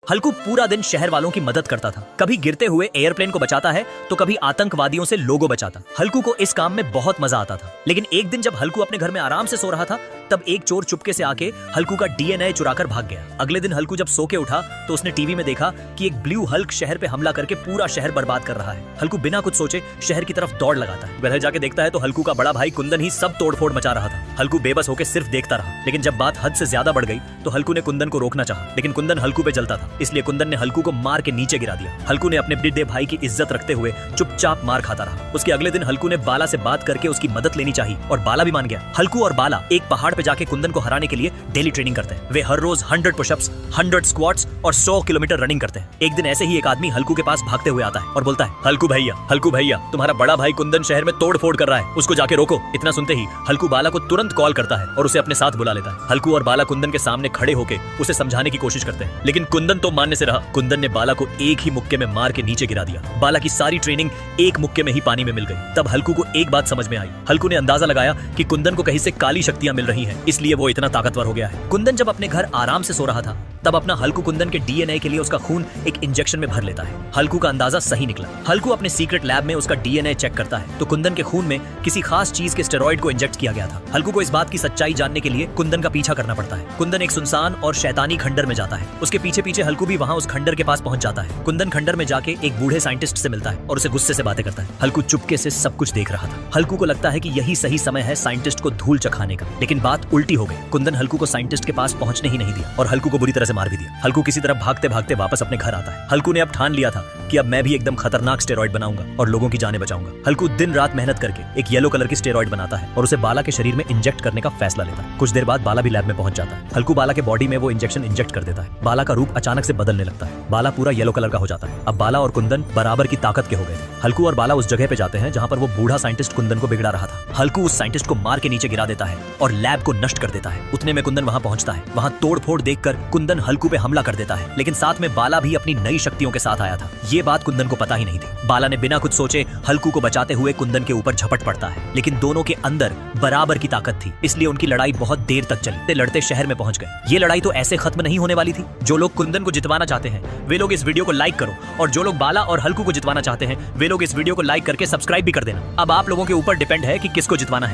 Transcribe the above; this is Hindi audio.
हल्कू पूरा दिन शहर वालों की मदद करता था। कभी गिरते हुए एयरप्लेन को बचाता है तो कभी आतंकवादियों से लोगो बचाता। हल्कू को इस काम में बहुत मजा आता था। लेकिन एक दिन जब हल्कू अपने घर में आराम से सो रहा था तब एक चोर चुपके से आके हल्कू का डीएनए चुराकर भाग गया। अगले दिन हल्कू जब सो के उठा तो उसने टीवी में देखा कि एक ब्लू हल्क शहर पे हमला करके पूरा शहर बर्बाद कर रहा है। हल्कू बिना कुछ सोचे शहर की तरफ दौड़ लगाता है। वह जाके देखता है तो हल्कू का बड़ा भाई कुंदन ही सब तोड़फोड़ मचा रहा था। हल्कू बेबस होकर सिर्फ देखता रहा। लेकिन जब बात हद से ज्यादा बढ़ गई तो हल्कू ने कुंदन को रोकना चाहा, लेकिन कुंदन हल्कू पे जलता था। इसलिए कुंदन ने हल्कू को मार के नीचे गिरा दिया। हल्कू ने अपने बड़े भाई की इज्जत रखते हुए चुपचाप मार खाता रहा। उसके अगले दिन हल्कू ने बाला से बात करके उसकी मदद लेनी चाहिए और बाला भी मान गया। हल्कू और बाला एक पहाड़ पे जाके कुंदन को हराने के लिए डेली ट्रेनिंग करते हैं। वे हर रोज 100 पुशअप्स, 100 स्क्वाट्स और 100 किलोमीटर रनिंग करते हैं। एक दिन ऐसे ही एक आदमी हल्कू के पास भागते हुए आता है और बोलता है, हल्कू भैया तुम्हारा बड़ा भाई कुंदन शहर में तोड़ फोड़ कर रहा है, उसको जाके रोको। इतना सुनते ही हल्कू बाला को तुरंत कॉल करता है और उसे अपने साथ बुला लेता है। हल्कू और बाला कुंदन के सामने खड़े होकर उसे समझाने की कोशिश करते हैं, लेकिन कुंदन तो मानने से रहा। कुंदन ने बाला को एक ही मुक्के में मार के नीचे गिरा दिया। बाला की सारी ट्रेनिंग एक मुक्के में ही पानी में मिल गई। तब हल्कू को एक बात समझ में आई। हल्कू ने अंदाजा लगाया कि कुंदन को कहीं से काली शक्तियां मिल रही हैं, इसलिए वो इतना ताकतवर हो गया है। कुंदन जब अपने घर आराम से सो रहा था तब अपना हल्कू कुंदन के डीएनए के लिए उसका खून एक इंजेक्शन में भर लेता है। हल्कू का अंदाजा सही निकला। हल्कू अपने सीक्रेट लैब में उसका डीएनए चेक करता है तो कुंदन के खून में किसी खास चीज के स्टेरॉइड को इंजेक्ट किया गया था। हल्कू को इस बात की सच्चाई जानने के लिए कुंदन का पीछा करना पड़ता है। कुंदन एक सुनसान और शैतानी खंडर में जाता है। उसके पीछे पीछे हल्कू भी वहां उस खंडर के पास पहुंच जाता है। कुंदन खंडर में जाके एक बूढ़े साइंटिस्ट से मिलता है और उसे गुस्से से बातें करता है। हल्कू चुपके से सब कुछ देख रहा था। हल्कू को लगता है कि यही सही समय है साइंटिस्ट को धूल चखाने का, लेकिन बात उल्टी हो गई। कुंदन हल्कू को साइंटिस्ट के पास पहुंचने ही नहीं दिया और हल्कू को बुरी तरह से मार भी दिया। हल्कू किसी तरह भागते भागते वापस अपने घर आता है। हल्कू ने अब ठान लिया था कि अब मैं भी एकदम खतरनाक स्टेरॉइड बनाऊंगा और लोगों की जानें बचाऊंगा। हल्कू दिन रात मेहनत करके एक येलो कलर की स्टेरॉइड बनाता है और उसे बाला के शरीर में इंजेक्ट करने का फैसला लेता है। कुछ देर बाद बाला भी लैब में पहुंच जाता है। हल्कू बाला के बॉडी में वो इंजेक्शन इंजेक्ट कर देता है। बाला का रूप अचानक से बदलने लगता है। बाला पूरा येलो कलर का हो जाता है। अब बाला और कुंदन बराबर की ताकत के हो गए थे। हल्कू और बाला उस जगह पे जाते हैं जहां पर वो बूढ़ा साइंटिस्ट कुंदन को बिगड़ा रहा था। हल्कू उस साइंटिस्ट को मार के नीचे गिरा देता है और लैब को नष्ट कर देता है। उतने में कुंदन वहां पहुंचता है। वहां तोड़फोड़ देखकर कुंदन हल्कू पे हमला कर देता है, लेकिन साथ में बाला भी अपनी नई शक्तियों के साथ आया था। ये बात कुंदन को पता ही नहीं थी। बाला ने बिना कुछ सोचे हल्कू को बचाते हुए कुंदन के ऊपर झपट पड़ता है, लेकिन दोनों के अंदर बराबर की ताकत थी, इसलिए उनकी लड़ाई बहुत देर तक चली। लड़ते शहर में पहुंच गए। ये लड़ाई तो ऐसे खत्म नहीं होने वाली थी। जो लोग कुंदन को जितवाना चाहते हैं वे लोग इस वीडियो को लाइक करो, और जो लोग बाला और हल्कू को जितवाना चाहते हैं वे लोग इस वीडियो को लाइक करके सब्सक्राइब भी कर देना। अब आप लोगों के ऊपर डिपेंड है कि किसको जितवाना है।